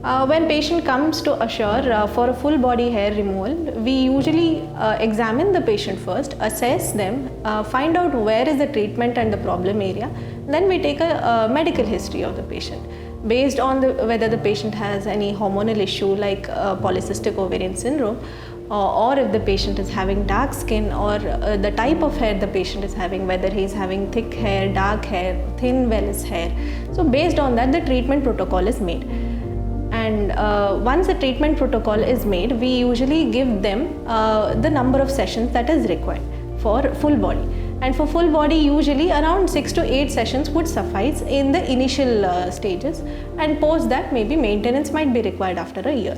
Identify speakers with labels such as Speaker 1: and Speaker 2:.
Speaker 1: When patient comes to Assure for a full body hair removal, we usually examine the patient first, assess them, find out where is the treatment and the problem area. Then we take a medical history of the patient. Based on whether the patient has any hormonal issue like polycystic ovarian syndrome, or if the patient is having dark skin, or the type of hair the patient is having, whether he is having thick hair, dark hair, thin vellus hair. So based on that, the treatment protocol is made. And once the treatment protocol is made, we usually give them the number of sessions that is required for full body. And for full body, usually around 6 to 8 sessions would suffice in the initial stages, and post that maybe maintenance might be required after a year.